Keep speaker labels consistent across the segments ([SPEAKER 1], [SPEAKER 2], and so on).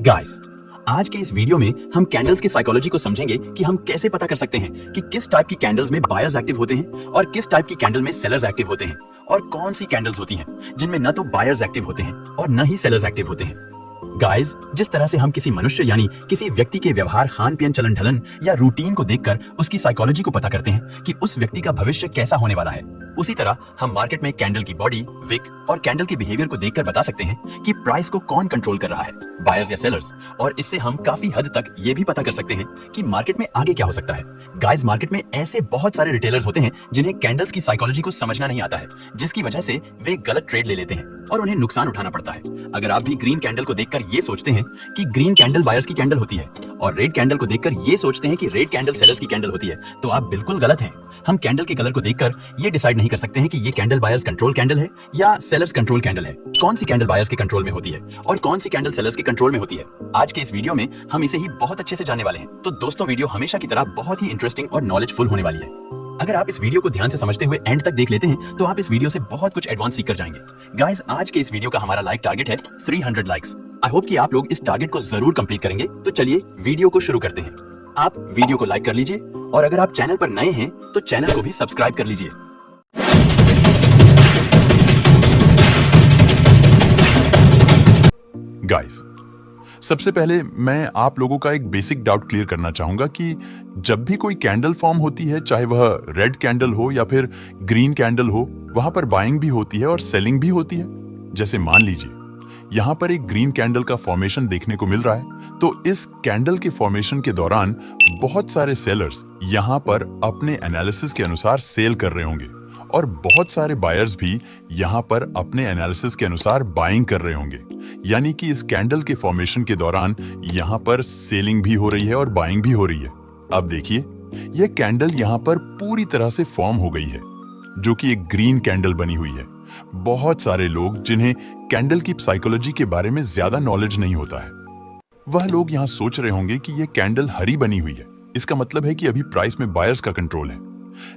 [SPEAKER 1] Guys, आज के इस वीडियो में हम कैंडल्स की साइकोलॉजी को समझेंगे कि हम कैसे पता कर सकते हैं कि किस टाइप की कैंडल्स में बायर्स एक्टिव होते हैं और किस टाइप की कैंडल में सेलर्स एक्टिव होते हैं, और कौन सी कैंडल्स होती हैं जिनमें न तो बायर्स एक्टिव होते हैं और न ही सेलर्स एक्टिव होते हैं। गाइस, जिस तरह से हम किसी मनुष्य यानी किसी व्यक्ति के व्यवहार, खान पीन, चलन ढलन या रूटीन को देखकर उसकी साइकोलॉजी को पता करते हैं कि उस व्यक्ति का भविष्य कैसा होने वाला है, उसी तरह हम मार्केट में कैंडल की बॉडी, विक और कैंडल के बिहेवियर को देखकर बता सकते हैं कि प्राइस को कौन कंट्रोल कर रहा है, बायर्स या सेलर्स। और इससे हम काफी हद तक ये भी पता कर सकते हैं कि मार्केट में आगे क्या हो सकता है। गाइस, मार्केट में ऐसे बहुत सारे रिटेलर्स होते हैं जिन्हें कैंडल्स की साइकोलॉजी को समझना नहीं आता है, जिसकी वजह से वे गलत ट्रेड ले लेते हैं और उन्हें नुकसान उठाना पड़ता है। अगर आप भी ग्रीन कैंडल को देखकर ये सोचते हैं कि ग्रीन कैंडल बायर्स की कैंडल होती है और रेड कैंडल को देखकर ये सोचते हैं कि रेड कैंडल सेलर्स की कैंडल होती है, तो आप बिल्कुल गलत हैं। हम कैंडल के कलर को देखकर ये डिसाइड नहीं कर सकते हैं कि ये कैंडल बायर्स कंट्रोल कैंडल है या सेलर्स कंट्रोल कैंडल है। कौन सी कैंडल बायर्स के कंट्रोल में होती है और कौन सी कैंडल सेलर्स के कंट्रोल में होती है, आज के इस वीडियो में हम इसे ही बहुत अच्छे से जानने वाले हैं। तो दोस्तों, वीडियो हमेशा की तरह बहुत ही इंटरेस्टिंग और नॉलेजफुल होने वाली है। अगर आप इस वीडियो को ध्यान से समझते हुए एंड तक देख लेते हैं तो आप इस वीडियो से बहुत कुछ एडवांस सीख कर जाएंगे। गाइस, आज के इस वीडियो का हमारा लाइक टारगेट है 300 लाइक्स। आई होप कि आप लोग इस टारगेट को जरूर कंप्लीट करेंगे। तो चलिए वीडियो को शुरू करते हैं। आप वीडियो को लाइक कर लीजिए और अगर आप चैनल पर नए हैं तो चैनल को भी सब्सक्राइब कर लीजिए।
[SPEAKER 2] गाइस, सबसे पहले मैं आप लोगों का एक बेसिक डाउट क्लियर करना चाहूंगा कि जब भी कोई कैंडल फॉर्म होती है, चाहे वह रेड कैंडल हो या फिर ग्रीन कैंडल हो, वहां पर बाइंग भी होती है और सेलिंग भी होती है। जैसे मान लीजिए यहां पर एक ग्रीन कैंडल का फॉर्मेशन देखने को मिल रहा है, तो इस कैंडल के फॉर्मेशन के दौरान बहुत सारे सेलर्स यहां पर अपने एनालिसिस के अनुसार सेल कर रहे होंगे और बहुत सारे बायर्स भी यहां पर अपने एनालिसिस के अनुसार बाइंग कर रहे होंगे। यानी कि इस कैंडल के फॉर्मेशन के दौरान यहां पर सेलिंग भी हो रही है और बाइंग भी हो रही है। अब देखिए, यह कैंडल यहां पर पूरी तरह से फॉर्म हो गई है, जो कि एक ग्रीन कैंडल बनी हुई है। बहुत सारे लोग जिन्हें कैंडल की साइकोलॉजी के बारे में ज्यादा नॉलेज नहीं होता है, वह लोग यहां सोच रहे होंगे कि यह कैंडल हरी बनी हुई है, इसका मतलब है कि अभी प्राइस में बायर्स का कंट्रोल है।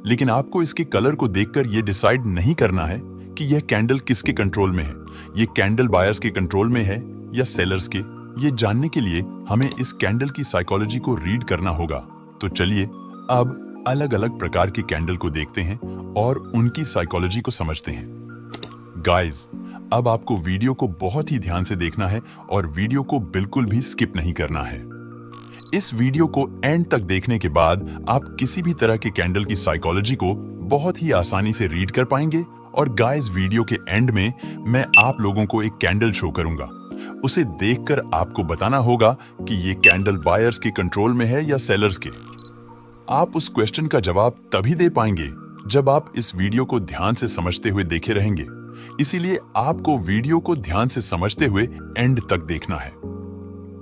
[SPEAKER 2] लेकिन आपको इसके कलर को देखकर यह डिसाइड नहीं करना है कि यह कैंडल किसके कंट्रोल में है, यह कैंडल बायर्स के कंट्रोल में है या सेलर्स के। यह जानने के लिए हमें इस कैंडल की साइकोलॉजी को रीड करना होगा। तो चलिए अब अलग अलग प्रकार के कैंडल को देखते हैं और उनकी साइकोलॉजी को समझते हैं। गाइस, अब आपको वीडियो को बहुत ही ध्यान से देखना है और वीडियो को बिल्कुल भी स्किप नहीं करना है। इस वीडियो को एंड तक देखने के बाद आप किसी भी तरह के कैंडल की साइकोलॉजी को बहुत ही आसानी से रीड कर पाएंगे। और गाइस, वीडियो के एंड में मैं आप लोगों को एक कैंडल शो करूंगा। उसे देखकर आपको बताना होगा कि ये कैंडल बायर्स के कंट्रोल में है या सेलर्स के। आप उस क्वेश्चन का जवाब तभी दे पाएंगे जब आप इस वीडियो को ध्यान से समझते हुए देखे रहेंगे। इसीलिए आपको वीडियो को ध्यान से समझते हुए एंड तक देखना है।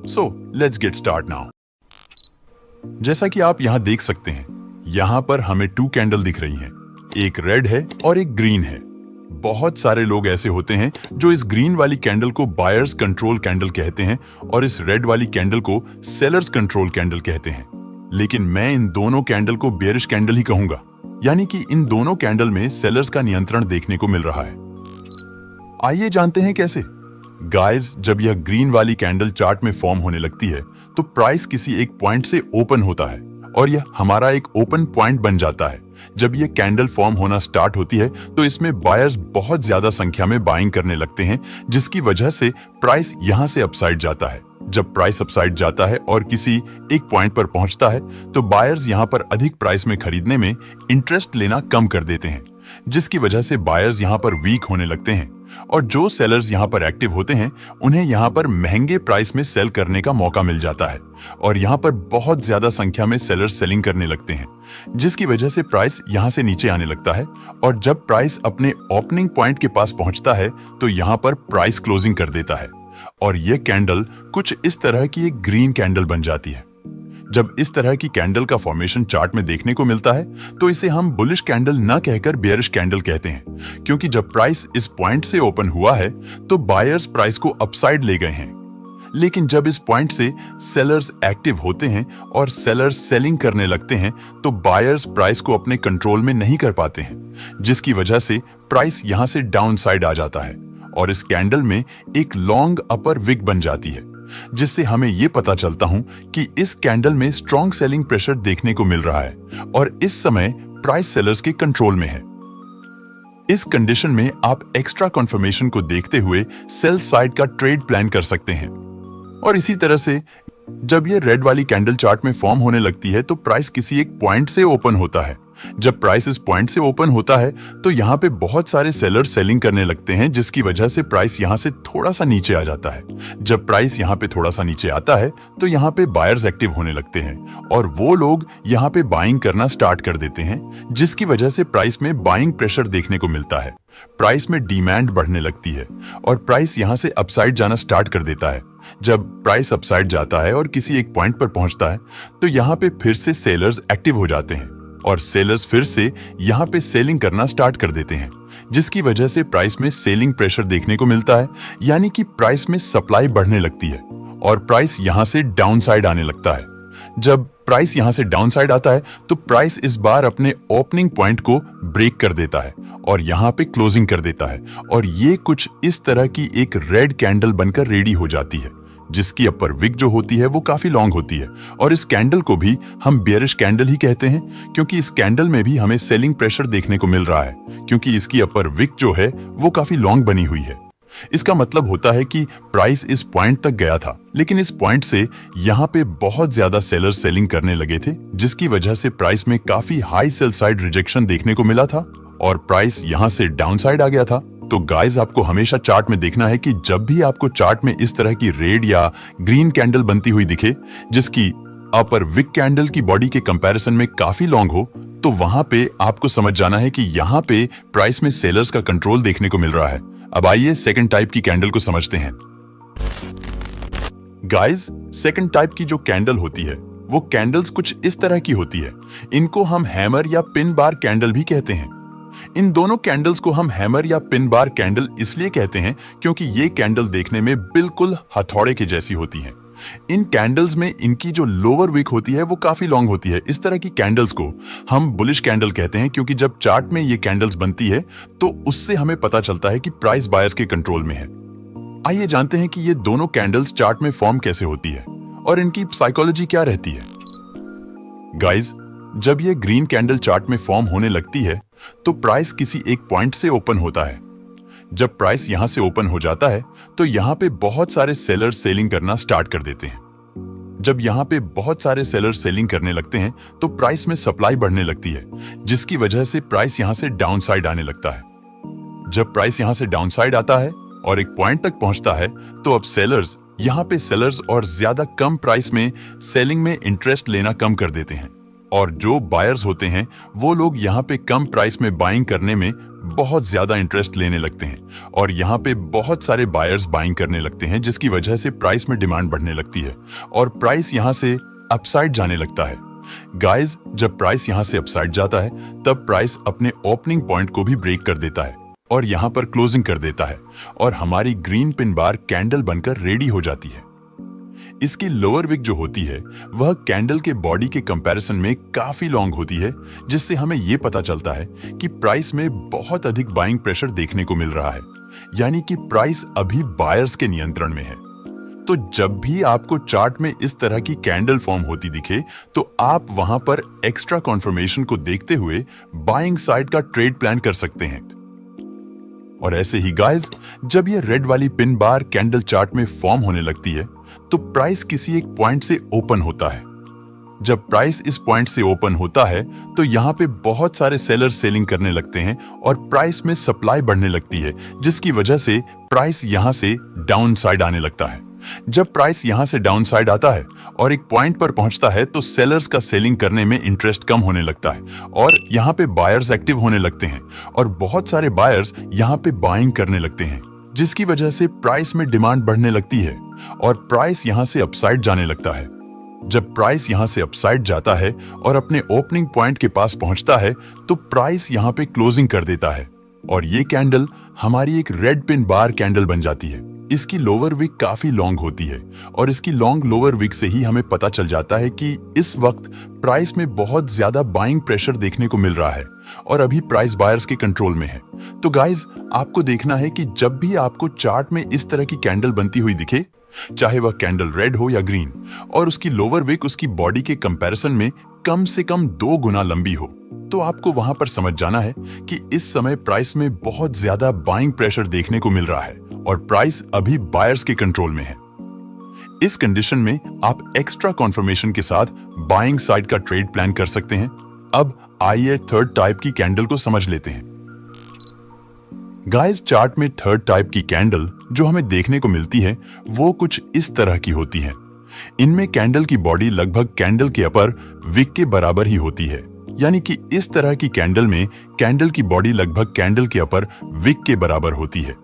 [SPEAKER 2] So let's get start now. जैसा कि आप यहां देख सकते हैं, यहां पर हमें 2 कैंडल दिख रही हैं। एक रेड है और एक ग्रीन है। बहुत सारे लोग ऐसे होते हैं जो इस ग्रीन वाली कैंडल को बायर्स कंट्रोल कैंडल कहते हैं और इस रेड वाली कैंडल को सेलर्स कंट्रोल कैंडल कहते हैं। लेकिन मैं इन दोनों कैंडल को बेयरिश कैंडल ही कहूंगा, यानी कि इन दोनों कैंडल में सेलर्स का नियंत्रण देखने को मिल रहा है। आइए जानते हैं कैसे। गाइस, जब यह ग्रीन वाली कैंडल चार्ट में फॉर्म होने लगती है तो प्राइस किसी एक पॉइंट से ओपन होता है और यह हमारा एक ओपन पॉइंट बन जाता है। जब यह कैंडल फॉर्म होना स्टार्ट होती है तो इसमें बायर्स बहुत ज्यादा संख्या में बाइंग करने लगते हैं, जिसकी वजह से प्राइस यहां से अपसाइड जाता है। जब प्राइस अपसाइड जाता है और किसी एक पॉइंट पर पहुंचता है तो बायर्स यहां पर अधिक प्राइस में खरीदने में इंटरेस्ट लेना कम कर देते हैं, जिसकी वजह से बायर्स यहां पर वीक होने लगते हैं और जो सेलर्स यहां पर एक्टिव होते हैं उन्हें यहां पर महंगे प्राइस में सेल करने का मौका मिल जाता है और यहां पर बहुत ज्यादा संख्या में सेलर्स सेलिंग करने लगते हैं, जिसकी वजह से प्राइस यहां से नीचे आने लगता है। और जब प्राइस अपने ओपनिंग पॉइंट के पास पहुंचता है तो यहां पर प्राइस क्लोजिंग कर देता है और यह कैंडल कुछ इस तरह की एक ग्रीन कैंडल बन जाती है। जब इस तरह की कैंडल का फॉर्मेशन चार्ट में देखने को मिलता है तो इसे हम बुलिश कैंडल न कहकर बेयरिश कैंडल कहते हैं, क्योंकि जब प्राइस इस पॉइंट से ओपन हुआ है तो बायर्स प्राइस को अपसाइड ले गए हैं। लेकिन जब इस पॉइंट से सेलर्स एक्टिव होते हैं और सेलर्स सेलिंग करने लगते हैं तो बायर्स प्राइस को अपने कंट्रोल में नहीं कर पाते हैं, जिसकी वजह से प्राइस यहां से डाउन साइड आ जाता है और इस कैंडल में एक लॉन्ग अपर विक बन जाती है। जिससे हमें ये पता चलता हूं कि इस कैंडल में स्ट्रॉन्ग सेलिंग प्रेशर देखने को मिल रहा है और इस समय प्राइस सेलर्स के कंट्रोल में है। इस कंडीशन में आप एक्स्ट्रा कंफर्मेशन को देखते हुए सेल साइड का ट्रेड प्लान कर सकते हैं। और इसी तरह से जब ये रेड वाली कैंडल चार्ट में फॉर्म होने लगती है तो प्राइस किसी एक पॉइंट से ओपन होता है। जब प्राइस इस पॉइंट से ओपन होता है तो यहाँ पे बहुत सारे सेलर्स सेलिंग करने लगते हैं, जिसकी वजह से प्राइस यहाँ से थोड़ा सा नीचे आ जाता है। जब प्राइस यहाँ पे थोड़ा सा नीचे आता है तो यहाँ पे बायर्स एक्टिव होने लगते हैं और वो लोग यहाँ पे बाइंग करना स्टार्ट कर देते हैं, जिसकी वजह से प्राइस में बाइंग प्रेशर देखने को मिलता है। प्राइस में डिमांड बढ़ने लगती है और प्राइस यहाँ से अपसाइड जाना स्टार्ट कर देता है। जब प्राइस अपसाइड जाता है और किसी एक पॉइंट पर पहुंचता है तो यहाँ पे फिर से सेलर्स एक्टिव हो जाते हैं और सेलर्स फिर से यहाँ पे सेलिंग करना स्टार्ट कर देते हैं, जिसकी वजह से प्राइस में सेलिंग प्रेशर देखने को मिलता है, यानी कि प्राइस में सप्लाई बढ़ने लगती है और प्राइस यहाँ से डाउन साइड आने लगता है। जब प्राइस यहाँ से डाउन साइड आता है तो प्राइस इस बार अपने ओपनिंग पॉइंट को ब्रेक कर देता है और यहाँ पे क्लोजिंग कर देता है और ये कुछ इस तरह की एक रेड कैंडल बनकर रेडी हो जाती है, जिसकी अपर विक जो होती है वो काफी लॉन्ग होती है और इस कैंडल को भी हम बेयरिश कैंडल ही कहते हैं, क्योंकि इस कैंडल में भी हमें सेलिंग प्रेशर देखने को मिल रहा है, क्योंकि इसकी अपर विक जो है वो काफी लॉन्ग बनी हुई है। इसका मतलब होता है कि प्राइस इस पॉइंट तक गया था, लेकिन इस पॉइंट से यहाँ पे बहुत ज्यादा सेलर्स सेलिंग करने लगे थे, जिसकी वजह से प्राइस में काफी हाई सेल साइड रिजेक्शन देखने को मिला था और प्राइस यहाँ से डाउन साइड आ गया था। तो गाइस, आपको हमेशा चार्ट में देखना है कि जब भी आपको चार्ट में इस तरह की रेड या ग्रीन कैंडल बनती हुई दिखे, जिसकी अपर विक कैंडल की बॉडी के कंपैरिजन में काफी लॉन्ग हो, तो वहां पे आपको समझ जाना है कि यहाँ पे प्राइस में सेलर्स का कंट्रोल देखने को मिल रहा है। अब आइए सेकंड टाइप की कैंडल को समझते हैं। गाइस, सेकंड टाइप की जो कैंडल होती है वो कैंडल्स कुछ इस तरह की होती है। इनको हम हैमर या पिन बार कैंडल भी कहते हैं। इन दोनों कैंडल्स को हम हैमर या पिन बार कैंडल इसलिए कहते हैं क्योंकि ये कैंडल देखने में बिल्कुल हथौड़े के जैसी होती हैं। इन कैंडल्स में इनकी जो लोअर विक होती है वो काफी लॉन्ग होती है। इस तरह की कैंडल्स को हम बुलिश कैंडल कहते हैं, क्योंकि जब चार्ट में ये कैंडल्स बनती है तो उससे हमें पता चलता है कि प्राइस बायर्स के कंट्रोल में है। आइए जानते हैं कि ये दोनों कैंडल्स चार्ट में फॉर्म कैसे होती है और इनकी साइकोलॉजी क्या रहती है। गाइस, जब ये ग्रीन कैंडल चार्ट में फॉर्म होने लगती है तो प्राइस किसी एक पॉइंट से ओपन होता है। जब प्राइस यहां से ओपन हो जाता है तो यहां पे बहुत सारे सेलर्स सेलिंग करना स्टार्ट कर देते हैं। जब यहां पे बहुत सारे सेलर्स सेलिंग करने लगते हैं तो प्राइस में सप्लाई बढ़ने लगती है, जिसकी वजह से प्राइस यहां से डाउन साइड आने लगता है। जब प्राइस यहां से डाउन साइड आता है और एक पॉइंट तक पहुंचता है तो अब सेलर्स यहां पे सेलर्स और ज्यादा कम प्राइस में सेलिंग में इंटरेस्ट लेना कम कर देते हैं और जो बायर्स होते हैं वो लोग यहाँ पे कम प्राइस में बाइंग करने में बहुत ज्यादा इंटरेस्ट लेने लगते हैं और यहाँ पे बहुत सारे बायर्स बाइंग करने लगते हैं, जिसकी वजह से प्राइस में डिमांड बढ़ने लगती है और प्राइस यहाँ से अपसाइड जाने लगता है। गाइस, जब प्राइस यहाँ से अपसाइड जाता है तब प्राइस अपने ओपनिंग पॉइंट को भी ब्रेक कर देता है और यहाँ पर क्लोजिंग कर देता है और हमारी ग्रीन पिन बार कैंडल बनकर रेडी हो जाती है। इसकी लोअर विक जो होती है वह कैंडल के बॉडी के कंपैरिजन में काफी लॉन्ग होती है, जिससे हमें यह पता चलता है कि प्राइस में बहुत अधिक बाइंग प्रेशर देखने को मिल रहा है, यानी कि प्राइस अभी बायर्स के नियंत्रण में है। तो जब भी आपको चार्ट में इस तरह की कैंडल फॉर्म होती दिखे तो आप वहां पर एक्स्ट्रा कॉन्फर्मेशन को देखते हुए बाइंग साइड का ट्रेड प्लान कर सकते हैं। और ऐसे ही गाइस, जब ये रेड वाली पिन बार कैंडल चार्ट में फॉर्म होने लगती है तो प्राइस किसी एक पॉइंट से ओपन होता है। जब प्राइस इस पॉइंट से ओपन होता है तो यहाँ पे बहुत सारे सेलर्स सेलिंग करने लगते हैं और प्राइस में सप्लाई बढ़ने लगती है, जिसकी वजह से प्राइस यहाँ से डाउन साइड आने लगता है। जब प्राइस यहाँ से डाउन साइड आता है और एक पॉइंट पर पहुंचता है तो सेलर्स का सेलिंग करने में इंटरेस्ट कम होने लगता है और यहाँ पे बायर्स एक्टिव होने लगते हैं और बहुत सारे बायर्स यहाँ पे बाइंग करने लगते हैं, जिसकी वजह से प्राइस में डिमांड बढ़ने लगती है और प्राइस यहां से अपसाइड जाने लगता है। जब प्राइस यहां से अपसाइड जाता है और अपने ओपनिंग पॉइंट के पास पहुंचता है तो प्राइस यहां पे क्लोजिंग कर देता है और ये कैंडल हमारी एक रेड पिन बार कैंडल बन जाती है। इसकी लोअर विक काफी लॉन्ग होती है और इसकी लॉन्ग लोअर विक से ही हमें पता चल जाता है कि इस वक्त प्राइस में बहुत ज्यादा बाइंग प्रेशर देखने को मिल रहा है और अभी प्राइस बायर्स के कंट्रोल में है। तो गाइस, आपको देखना है कि जब भी आपको चार्ट में इस तरह की कैंडल बनती हुई दिखे चाहे वह कैंडल रेड हो या ग्रीन, और उसकी लोअर विक उसकी बॉडी के कंपैरिजन में कम से कम 2 गुना लंबी हो, तो आपको वहां पर समझ जाना है कि इस समय प्राइस में बहुत ज्यादा बाइंग प्रेशर देखने को मिल रहा है और प्राइस अभी बायर्स के कंट्रोल में है। इस कंडीशन में आप एक्स्ट्रा कॉन्फर्मेशन के साथ बाइंग साइड का ट्रेड प्लान कर सकते हैं। अब आइए थर्ड टाइप की कैंडल को समझ लेते हैं। गाइस, चार्ट में थर्ड टाइप की कैंडल जो हमें देखने को मिलती है वो कुछ इस तरह की होती है। इनमें कैंडल की बॉडी लगभग कैंडल के अपर विक के बराबर ही होती है, यानी कि इस तरह की कैंडल में कैंडल की बॉडी लगभग कैंडल के अपर विक के बराबर होती है।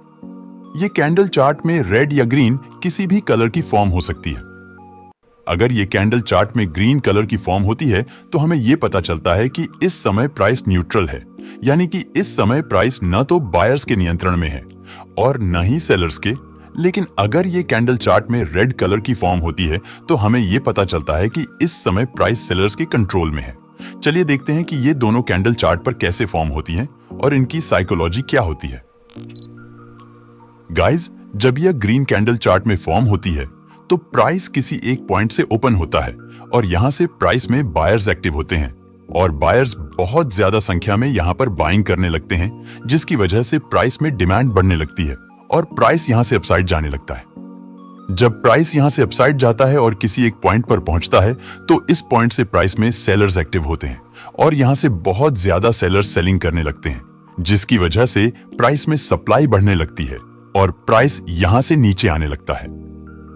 [SPEAKER 2] ये कैंडल चार्ट में रेड या ग्रीन किसी भी कलर की फॉर्म हो सकती है। अगर ये कैंडल चार्ट में ग्रीन कलर की फॉर्म होती है तो हमें यह पता चलता है कि इस समय प्राइस न्यूट्रल है, यानी कि इस समय प्राइस न तो बायर्स के नियंत्रण में है और न ही सेलर्स के। लेकिन अगर ये कैंडल चार्ट में रेड कलर की फॉर्म होती है तो हमें यह पता चलता है कि इस समय प्राइस सेलर्स के कंट्रोल में है। चलिए देखते हैं कि ये दोनों कैंडल चार्ट पर कैसे फॉर्म होती हैं और इनकी साइकोलॉजी क्या होती है। गाइस, जब यह ग्रीन कैंडल चार्ट में फॉर्म होती है तो प्राइस किसी एक पॉइंट से ओपन होता है और यहां से प्राइस में बायर्स एक्टिव होते हैं और बायर्स बहुत ज्यादा संख्या में यहां पर बाइंग करने लगते हैं, जिसकी वजह से प्राइस में डिमांड बढ़ने लगती है और प्राइस यहां से अपसाइड जाने लगता है। जब प्राइस यहां से अपसाइड जाता है और किसी एक पॉइंट पर पहुंचता है तो इस पॉइंट से प्राइस में सेलर्स एक्टिव होते हैं और यहां से बहुत ज्यादा सेलर्स सेलिंग करने लगते हैं, जिसकी वजह से प्राइस में सप्लाई बढ़ने लगती है और प्राइस यहां से नीचे आने लगता है।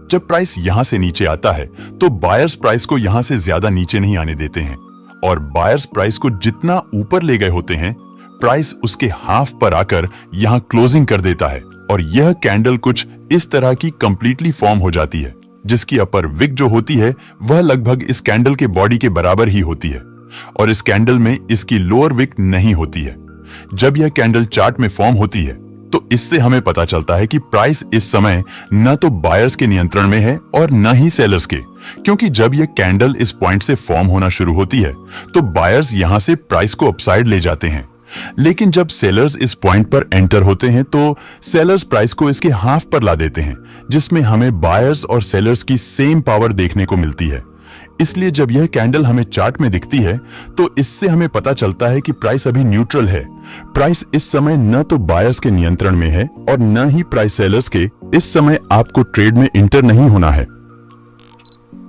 [SPEAKER 2] जब प्राइस यहां से नीचे आता है तो बायर्स प्राइस को यहां से ज्यादा नीचे नहीं आने देते हैं और बायर्स प्राइस को जितना ऊपर ले गए होते हैं प्राइस उसके हाफ पर आकर यहां क्लोजिंग कर देता है और यह कैंडल कुछ इस तरह की कंप्लीटली फॉर्म हो जाती है, जिसकी अपर विक जो होती है वह लगभग इस कैंडल के बॉडी के बराबर ही होती है और इस कैंडल में इसकी लोअर विक नहीं होती है। जब यह कैंडल चार्ट में फॉर्म होती है तो इससे हमें पता चलता है कि प्राइस इस समय न तो बायर्स के नियंत्रण में है और न ही सेलर्स के, क्योंकि जब यह कैंडल इस पॉइंट से फॉर्म होना शुरू होती है तो बायर्स यहां से प्राइस को अपसाइड ले जाते हैं। लेकिन जब सेलर्स इस पॉइंट पर एंटर होते हैं तो सेलर्स प्राइस को इसके हाफ पर ला देते हैं, जिसमें हमें बायर्स और सेलर्स की सेम पावर देखने को मिलती है। इसलिए जब यह कैंडल हमें चार्ट में दिखती है तो इससे हमें पता चलता है कि प्राइस अभी न्यूट्रल है। प्राइस इस समय न तो बायर्स के नियंत्रण में है और न ही प्राइस सेलर्स के। इस समय आपको ट्रेड में इंटर नहीं होना है।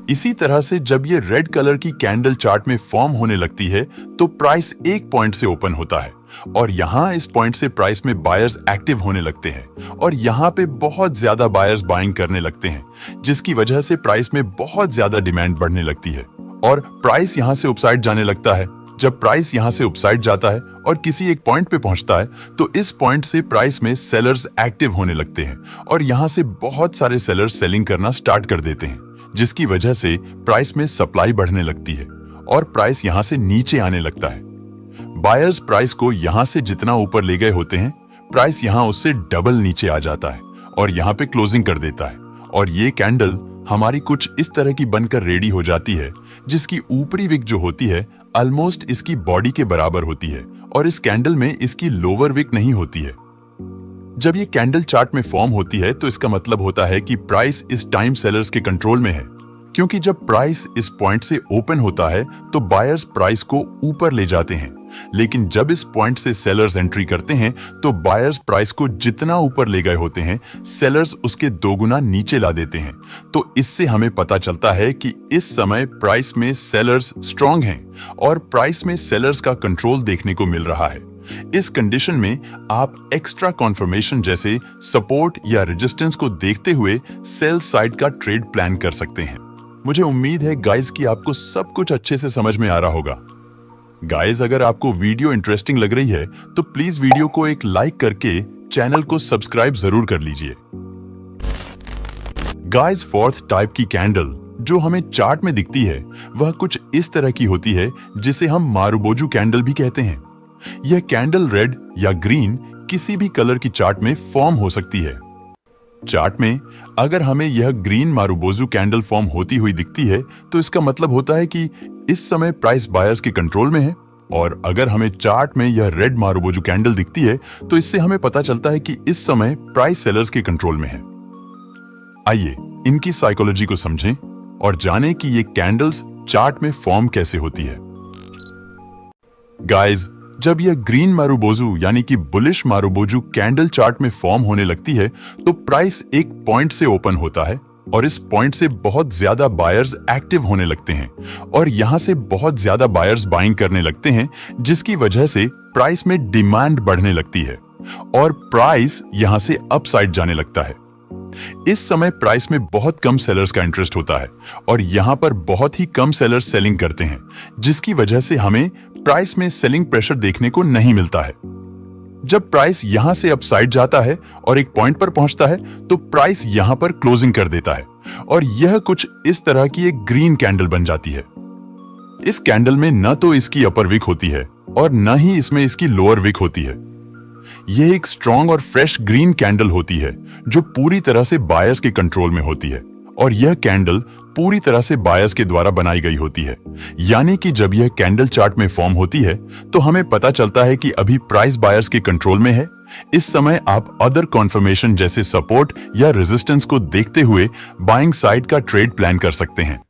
[SPEAKER 2] इसी तरह से जब ये रेड कलर की कैंडल चार्ट में फॉर्म होने लगती है तो प्राइस एक पॉइंट से ओपन होता है और यहां इस पॉइंट से प्राइस में बायर्स एक्टिव होने लगते हैं और यहां पे बहुत ज्यादा बायर्स बाइंग करने लगते हैं, जिसकी वजह से प्राइस में बहुत ज्यादा डिमांड बढ़ने लगती है और प्राइस यहां से अपसाइड जाने लगता है। जब प्राइस यहां से अपसाइड जाता है और किसी एक पॉइंट पे पहुंचता है तो इस पॉइंट से प्राइस में सेलर्स एक्टिव होने लगते हैं और यहां से बहुत सारे सेलर्स सेलिंग करना स्टार्ट कर देते हैं, जिसकी वजह से प्राइस में सप्लाई बढ़ने लगती है और प्राइस यहां से नीचे आने लगता है। बायर्स प्राइस को यहां से जितना ऊपर ले गए होते हैं प्राइस यहां उससे डबल नीचे आ जाता है और यहां पे क्लोजिंग कर देता है और ये कैंडल हमारी कुछ इस तरह की बनकर रेडी हो जाती है, जिसकी ऊपरी विक जो होती है ऑलमोस्ट इसकी बॉडी के बराबर होती है और इस कैंडल में इसकी लोअर विक नहीं होती है। जब ये कैंडल चार्ट में फॉर्म होती है तो इसका मतलब होता है कि प्राइस इस टाइम सेलर्स के कंट्रोल में है, क्योंकि जब प्राइस इस पॉइंट से ओपन होता है तो बायर्स प्राइस को ऊपर ले जाते हैं, लेकिन जब इस पॉइंट से सेलर्स एंट्री करते हैं तो बायर्स प्राइस को जितना ऊपर ले गए होते हैं सेलर्स उसके 2 गुना नीचे ला देते हैं। तो इससे हमें पता चलता है कि इस समय प्राइस में सेलर्स स्ट्रांग हैं और प्राइस में सेलर्स का कंट्रोल देखने को मिल रहा है। इस कंडीशन में आप एक्स्ट्रा कॉन्फर्मेशन जैसे सपोर्ट या रेजिस्टेंस को देखते हुए सेल साइड का ट्रेड प्लान कर सकते हैं। मुझे उम्मीद है गाइस कि आपको सब कुछ अच्छे से समझ में आ रहा होगा। गाइस, अगर आपको वीडियो इंटरेस्टिंग लग रही है तो प्लीज वीडियो को एक लाइक करके चैनल को सब्सक्राइब जरूर कर लीजिए। गाइस, फोर्थ टाइप की कैंडल जो हमें चार्ट में दिखती है वह कुछ इस तरह की होती है जिसे हम मारुबोजू कैंडल भी कहते हैं। यह कैंडल रेड या ग्रीन किसी भी कलर की चार्ट में फॉर्म हो सकती है। चार्ट में अगर हमें यह ग्रीन मारुबोजू कैंडल फॉर्म होती हुई दिखती है तो इसका मतलब होता है कि इस समय प्राइस बायर्स के कंट्रोल में है, और अगर हमें चार्ट में यह रेड मारुबोजू कैंडल दिखती है तो इससे हमें पता चलता है कि इस समय प्राइस सेलर्स के कंट्रोल में है। आइए इनकी साइकोलॉजी को समझें और जानें कि ये कैंडल्स चार्ट में फॉर्म कैसे होती है। गाइस, जब यह ग्रीन मारुबोजू यानी कि बुलिश मारुबोजू कैंडल चार्ट में फॉर्म होने लगती है तो प्राइस एक पॉइंट से ओपन होता है और इस पॉइंट से बहुत ज्यादा बायर्स एक्टिव होने लगते हैं और यहां से बहुत ज्यादा बायर्स बाइंग करने लगते हैं, जिसकी वजह से प्राइस में डिमांड बढ़ने लगती है और प्राइस यहां से अपसाइड जाने लगता है। इस समय प्राइस में बहुत कम सेलर्स का इंटरेस्ट होता है और यहां पर बहुत ही कम सेलर्स सेलिंग करते हैं, जिसकी वजह से हमें प्राइस में सेलिंग प्रेशर देखने को नहीं मिलता है। जब प्राइस यहां से अपसाइड जाता है और एक पॉइंट पर पहुंचता है तो प्राइस यहां पर क्लोजिंग कर देता है और यह कुछ इस तरह की एक ग्रीन कैंडल बन जाती है। इस कैंडल में न तो इसकी अपर विक होती है और न ही इसमें इसकी लोअर विक होती है। यह एक स्ट्रॉन्ग और फ्रेश ग्रीन कैंडल होती है जो पूरी तरह से बायर्स के कंट्रोल में होती है और यह कैंडल पूरी तरह से बायर्स के द्वारा बनाई गई होती है। यानी कि जब यह कैंडल चार्ट में फॉर्म होती है तो हमें पता चलता है कि अभी प्राइस बायर्स के कंट्रोल में है। इस समय आप अदर कॉन्फर्मेशन जैसे सपोर्ट या रेजिस्टेंस को देखते हुए बाइंग साइड का ट्रेड प्लान कर सकते हैं।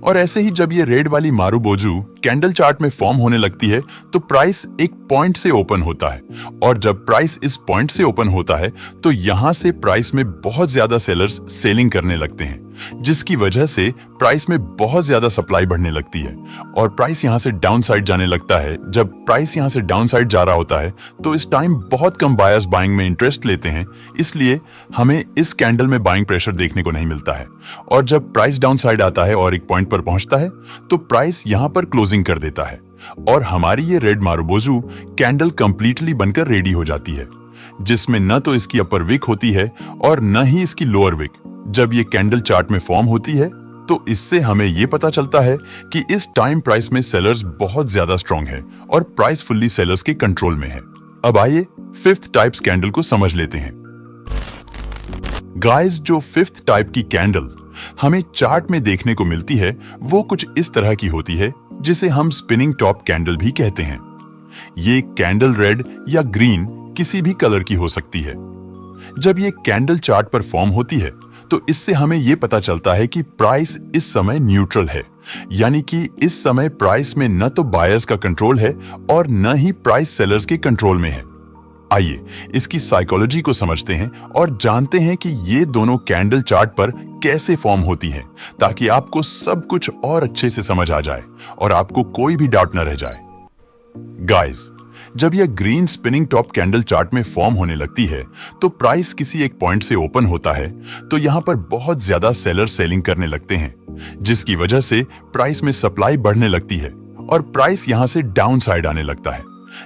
[SPEAKER 2] और ऐसे ही जब ये रेड वाली मारुबोजू कैंडल चार्ट में फॉर्म होने लगती है तो प्राइस एक पॉइंट से ओपन होता है और जब प्राइस इस पॉइंट से ओपन होता है तो यहां से प्राइस में बहुत ज्यादा सेलर्स सेलिंग करने लगते हैं, जिसकी वजह से प्राइस में बहुत ज्यादा सप्लाई बढ़ने लगती है और प्राइस यहां से डाउन साइड जाने लगता है। जब प्राइस यहां से डाउन साइड जा रहा होता है तो इस टाइम बहुत कम बायर्स बाइंग में इंटरेस्ट लेते हैं, इसलिए हमें इस कैंडल में बाइंग प्रेशर देखने को नहीं मिलता है। और जब प्राइस डाउन साइड आता है और एक पॉइंट पर पहुंचता है तो प्राइस यहां पर क्लोजिंग कर देता है और हमारी ये रेड मारुबोजू कैंडल कंप्लीटली बनकर रेडी हो जाती है, जिसमें न तो इसकी अपर विक होती है और न ही इसकी लोअर विक। जब ये कैंडल चार्ट में फॉर्म होती है तो इससे हमें ये पता चलता है कि इस टाइम प्राइस में सेलर्स बहुत ज्यादा स्ट्रॉन्ग है और प्राइस फुल्ली सेलर्स के कंट्रोल में है। अब आइए फिफ्थ टाइप्स कैंडल को समझ लेते हैं। गाइस, जो फिफ्थ टाइप की कैंडल हमें चार्ट में देखने को मिलती है वो कुछ इस तरह की होती है, जिसे हम स्पिनिंग टॉप कैंडल भी कहते हैं। ये कैंडल रेड या ग्रीन किसी भी कलर की हो सकती है। जब ये कैंडल चार्ट पर फॉर्म होती है तो इससे हमें यह पता चलता है कि प्राइस इस समय न्यूट्रल है, यानी कि इस समय प्राइस में न तो बायर्स का कंट्रोल है और न ही प्राइस सेलर्स के कंट्रोल में है। आइए इसकी साइकोलॉजी को समझते हैं और जानते हैं कि ये दोनों कैंडल चार्ट पर कैसे फॉर्म होती हैं, ताकि आपको सब कुछ और अच्छे से समझ आ जाए और आपको कोई भी डाउट न रह जाए। गाइस, जब यह green spinning top candle chart में फॉर्म होने लगती है तो प्राइस किसी एक पॉइंट से ओपन होता है तो यहां पर बहुत ज्यादा सेलर सेलिंग करने लगते हैं, जिसकी वजह से प्राइस में सप्लाई बढ़ने लगती है और प्राइस यहां से डाउन साइड आने लगता है।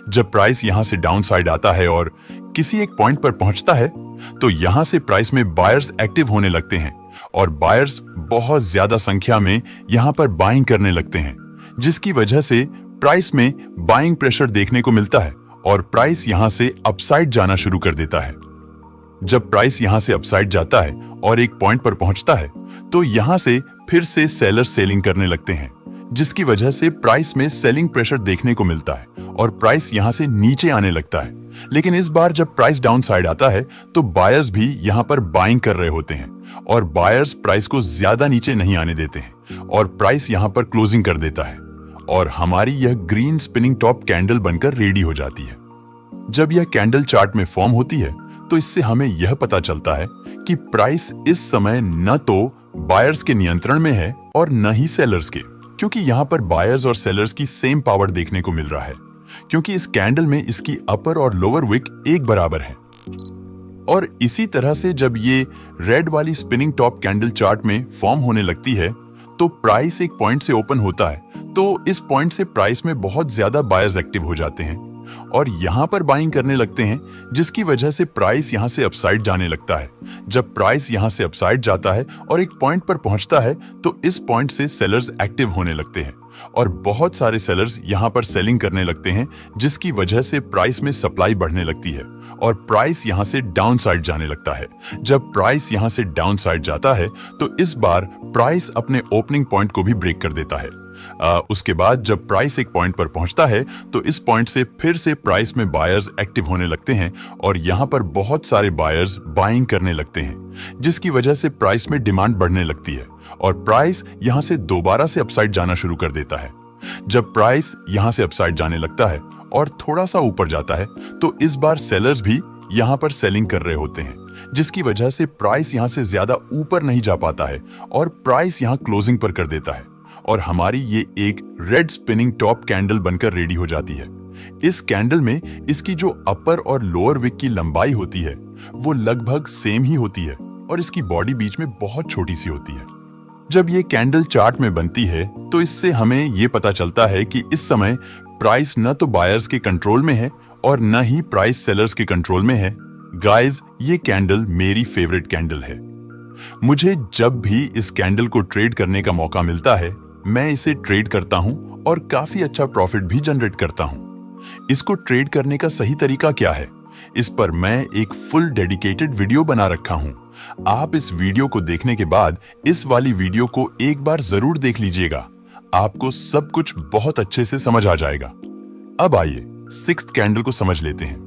[SPEAKER 2] जब प्राइस यहां से डाउन साइड आता है और किसी एक पॉइंट पर पहुंचता है तो यहां से प्राइस में बायर्स एक्टिव होने लगते हैं और बायर्स बहुत ज्यादा संख्या में यहां पर बाइंग करने लगते हैं, जिसकी वजह से प्राइस में बाइंग प्रेशर देखने को मिलता है और प्राइस यहां से अपसाइड जाना शुरू कर देता है। जब प्राइस यहां से अपसाइड जाता है और एक पॉइंट पर पहुंचता है तो यहां से फिर से सेलर सेलिंग करने लगते हैं, जिसकी वजह से प्राइस में सेलिंग प्रेशर देखने को मिलता है और प्राइस यहां से नीचे आने लगता है। लेकिन इस बार जब प्राइस डाउन साइड आता है तो बायर्स भी यहां पर बाइंग कर रहे होते हैं और बायर्स प्राइस को ज्यादा नीचे नहीं आने देते हैं और प्राइस यहां पर क्लोजिंग कर देता है और हमारी यह ग्रीन स्पिनिंग टॉप कैंडल बनकर रेडी हो जाती है। जब यह कैंडल चार्ट में फॉर्म होती है तो इससे हमें यह पता चलता है कि प्राइस इस समय न तो बायर्स के नियंत्रण में है और न ही सेलर्स के, क्योंकि यहां पर बायर्स और सेलर्स की सेम पावर देखने को मिल रहा है, क्योंकि इस कैंडल में इसकी अपर और लोअर विक एक बराबर है। और इसी तरह से जब ये रेड वाली स्पिनिंग टॉप कैंडल चार्ट में फॉर्म होने लगती है तो प्राइस एक पॉइंट से ओपन होता है तो इस पॉइंट से प्राइस में बहुत ज्यादा बायर्स एक्टिव हो जाते हैं और यहां पर बाइंग करने लगते हैं, जिसकी वजह से प्राइस यहां से अपसाइड जाने लगता है। जब प्राइस यहां से अपसाइड जाता है और एक पॉइंट पर पहुंचता है तो इस पॉइंट से सेलर्स एक्टिव होने लगते हैं और बहुत सारे सेलर्स यहां पर सेलिंग करने लगते हैं, जिसकी वजह से प्राइस में सप्लाई बढ़ने लगती है और प्राइस यहां से डाउन साइड जाने लगता है। जब प्राइस यहां से डाउन साइड जाता है तो इस बार प्राइस अपने ओपनिंग पॉइंट को भी ब्रेक कर देता है, उसके बाद जब प्राइस एक पॉइंट पर पहुंचता है तो इस पॉइंट से फिर से प्राइस में बायर्स एक्टिव होने लगते हैं और यहाँ पर बहुत सारे बायर्स बाइंग करने लगते हैं, जिसकी वजह से प्राइस में डिमांड बढ़ने लगती है और प्राइस यहाँ से दोबारा से अपसाइड जाना शुरू कर देता है। जब प्राइस यहाँ से अपसाइड जाने लगता है और थोड़ा सा ऊपर जाता है तो इस बार सेलर्स भी यहाँ पर सेलिंग कर रहे होते हैं, जिसकी वजह से प्राइस यहाँ से ज्यादा ऊपर नहीं जा पाता है और प्राइस यहाँ क्लोजिंग पर कर देता है और हमारी ये एक रेड स्पिनिंग टॉप कैंडल बनकर रेडी हो जाती है। इस कैंडल में इसकी जो अपर और लोअर विक की लंबाई होती है वो लगभग सेम ही होती है और इसकी बॉडी बीच में बहुत छोटी सी होती है। जब ये कैंडल चार्ट में बनती है तो इससे हमें ये पता चलता है कि इस समय प्राइस न तो बायर्स के कंट्रोल में है और न ही प्राइस सेलर्स के कंट्रोल में है। गाइस, ये कैंडल मेरी फेवरेट कैंडल है। मुझे जब भी इस कैंडल को ट्रेड करने का मौका मिलता है मैं इसे ट्रेड करता हूं और काफी अच्छा प्रॉफिट भी जनरेट करता हूं। इसको ट्रेड करने का सही तरीका क्या है, इस पर मैं एक फुल डेडिकेटेड वीडियो बना रखा हूं। आप इस वीडियो को देखने के बाद इस वाली वीडियो को एक बार जरूर देख लीजिएगा, आपको सब कुछ बहुत अच्छे से समझ आ जाएगा। अब आइए सिक्स्थ कैंडल को समझ लेते हैं।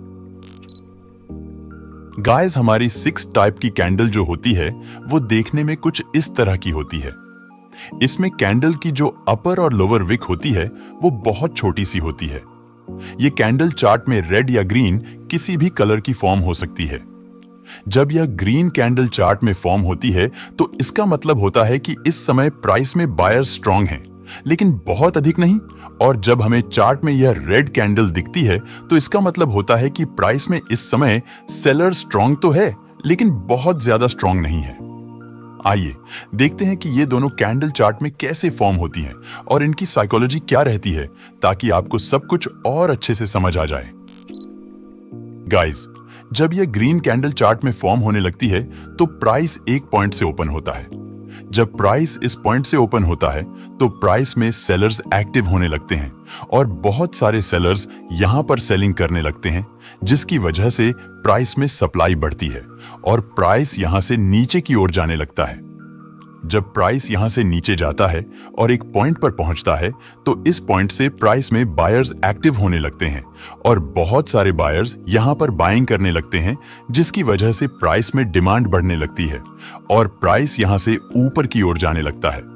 [SPEAKER 2] गाइस, हमारी सिक्स टाइप की कैंडल जो होती है वो देखने में कुछ इस तरह की होती है। इसमें कैंडल की जो अपर और लोअर विक होती है वो बहुत छोटी सी होती है। ये कैंडल चार्ट में रेड या ग्रीन किसी भी कलर की फॉर्म हो सकती है। जब यह ग्रीन कैंडल चार्ट में फॉर्म होती है तो इसका मतलब होता है कि इस समय प्राइस में बायर्स स्ट्रांग हैं, लेकिन बहुत अधिक नहीं। और जब हमें चार्ट में यह रेड कैंडल दिखती है तो इसका मतलब होता है कि प्राइस में इस समय सेलर स्ट्रांग तो है लेकिन बहुत ज्यादा स्ट्रांग नहीं है। आइए देखते हैं कि ये दोनों कैंडल चार्ट में कैसे फॉर्म होती हैं और इनकी साइकोलॉजी क्या रहती है, ताकि आपको सब कुछ और अच्छे से समझ आ जाए। गाइस, जब यह ग्रीन कैंडल चार्ट में फॉर्म होने लगती है तो प्राइस एक पॉइंट से ओपन होता है। जब प्राइस इस पॉइंट से ओपन होता है तो प्राइस में सेलर्स एक्टिव होने लगते हैं और बहुत सारे सेलर्स यहां पर सेलिंग करने लगते हैं, जिसकी वजह से प्राइस में सप्लाई बढ़ती है और प्राइस यहां से नीचे की ओर जाने लगता है। जब प्राइस यहां से नीचे जाता है और एक पॉइंट पर पहुंचता है तो इस पॉइंट से प्राइस में बायर्स एक्टिव होने लगते हैं और बहुत सारे बायर्स यहां पर बाइंग करने लगते हैं, जिसकी वजह से प्राइस में डिमांड बढ़ने लगती है और प्राइस यहां से ऊपर की ओर जाने लगता है।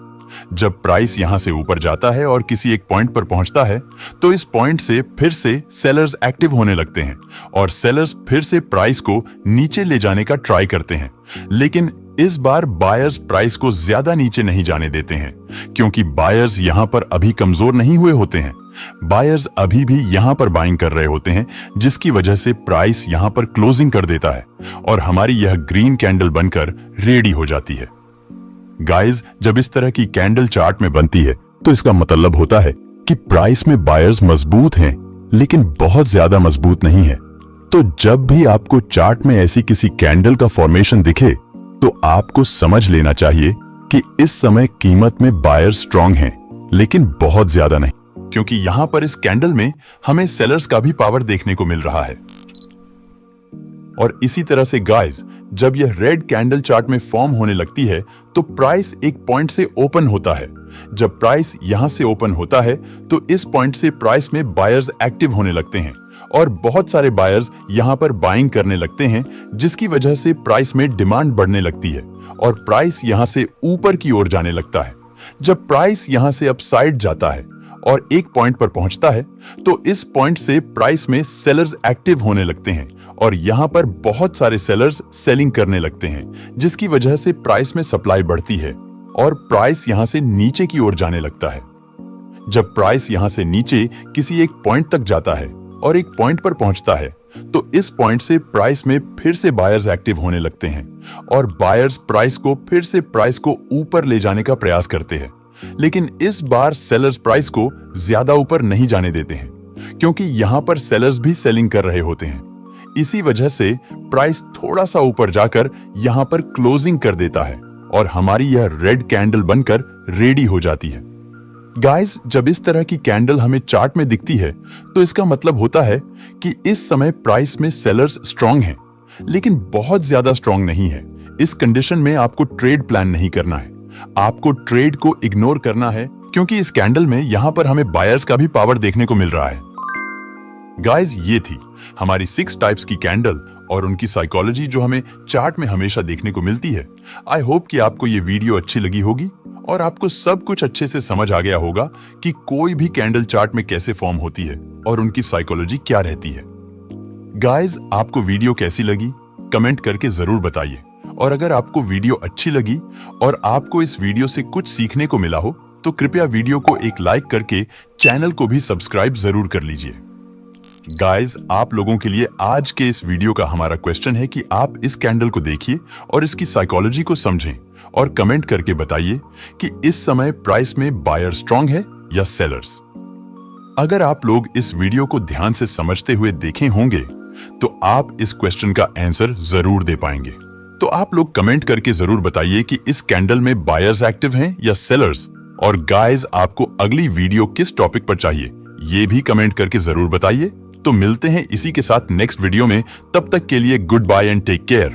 [SPEAKER 2] जब प्राइस यहां से ऊपर जाता है और किसी एक पॉइंट पर पहुंचता है तो इस पॉइंट से फिर से सेलर्स एक्टिव होने लगते हैं और सेलर्स फिर से प्राइस को नीचे ले जाने का ट्राई करते हैं, लेकिन इस बार बायर्स प्राइस को ज्यादा नीचे नहीं जाने देते हैं, क्योंकि बायर्स यहां पर अभी कमजोर नहीं हुए होते हैं। बायर्स अभी भी यहां पर बाइंग कर रहे होते हैं, जिसकी वजह से प्राइस यहां पर क्लोजिंग कर देता है और हमारी यह ग्रीन कैंडल बनकर रेडी हो जाती है। गाइस, जब इस तरह की कैंडल चार्ट में बनती है तो इसका मतलब होता है कि प्राइस में बायर्स मजबूत हैं, लेकिन बहुत ज्यादा मजबूत नहीं है। तो जब भी आपको चार्ट में ऐसी किसी कैंडल का फॉर्मेशन दिखे तो आपको समझ लेना चाहिए कि इस समय कीमत में बायर्स स्ट्रांग हैं, लेकिन बहुत ज्यादा नहीं, क्योंकि यहां पर इस कैंडल में हमें सेलर्स का भी पावर देखने को मिल रहा है। और इसी तरह से गाइस, जब यह रेड कैंडल चार्ट में फॉर्म होने लगती है तो प्राइस एक पॉइंट से ओपन होता है। जब प्राइस यहां से ओपन होता है तो इस पॉइंट से प्राइस में बायर्स एक्टिव होने लगते हैं और बहुत सारे बायर्स यहां पर बाइंग करने लगते हैं, जिसकी वजह से प्राइस में डिमांड बढ़ने लगती है और प्राइस यहां से ऊपर की ओर जाने लगता है। जब प्राइस यहां से अपसाइड जाता है और एक पॉइंट पर पहुंचता है तो इस पॉइंट से प्राइस में सेलर्स एक्टिव होने लगते हैं और यहां पर बहुत सारे सेलर्स सेलिंग करने लगते हैं, जिसकी वजह से प्राइस में सप्लाई बढ़ती है और प्राइस यहां से नीचे की ओर जाने लगता है। जब प्राइस यहां से नीचे किसी एक पॉइंट तक जाता है और एक पॉइंट पर पहुंचता है तो इस पॉइंट से प्राइस में फिर से बायर्स एक्टिव होने लगते हैं और बायर्स प्राइस को फिर से प्राइस को ऊपर ले जाने का प्रयास करते हैं, लेकिन इस बार सेलर्स प्राइस को ज्यादा ऊपर नहीं जाने देते हैं, क्योंकि यहां पर सेलर्स भी सेलिंग कर रहे होते हैं। इसी वजह से प्राइस थोड़ा सा ऊपर जाकर यहां पर क्लोजिंग कर देता है और हमारी यह रेड कैंडल बनकर रेडी हो जाती है। गाइस, जब इस तरह की कैंडल हमें चार्ट में दिखती है तो इसका मतलब होता है कि इस समय प्राइस में सेलर्स स्ट्रांग हैं, लेकिन बहुत ज्यादा स्ट्रांग नहीं है। इस कंडीशन में आपको ट्रेड प्लान नहीं करना है, आपको ट्रेड को इग्नोर करना है, क्योंकि इस कैंडल में यहां पर हमें बायर्स का भी पावर देखने को मिल रहा है। गाइस, ये थी हमारी 6 टाइप्स की कैंडल और उनकी साइकोलॉजी जो हमें चार्ट में हमेशा देखने को मिलती है। आई होप कि आपको ये वीडियो अच्छी लगी होगी और आपको सब कुछ अच्छे से समझ आ गया होगा कि कोई भी कैंडल चार्ट में कैसे फॉर्म होती है और उनकी साइकोलॉजी क्या रहती है। गाइस, आपको वीडियो कैसी लगी कमेंट करके जरूर बताइए, और अगर आपको वीडियो अच्छी लगी और आपको इस वीडियो से कुछ सीखने को मिला हो तो कृपया वीडियो को एक लाइक करके चैनल को भी सब्सक्राइब जरूर कर लीजिए। गाइस, आप लोगों के लिए आज के इस वीडियो का हमारा क्वेश्चन है कि आप इस कैंडल को देखिए और इसकी साइकोलॉजी को समझें और कमेंट करके बताइए कि इस समय प्राइस में बायर स्ट्रांग है या सेलर्स। अगर आप लोग इस वीडियो को ध्यान से समझते हुए देखे होंगे तो आप इस क्वेश्चन का आंसर जरूर दे पाएंगे। तो आप लोग कमेंट करके जरूर बताइए कि इस कैंडल में बायर्स एक्टिव हैं या सेलर्स। और गाइस, आपको अगली वीडियो किस टॉपिक पर चाहिए ये भी कमेंट करके जरूर बताइए। तो मिलते हैं इसी के साथ नेक्स्ट वीडियो में। तब तक के लिए goodbye and take care.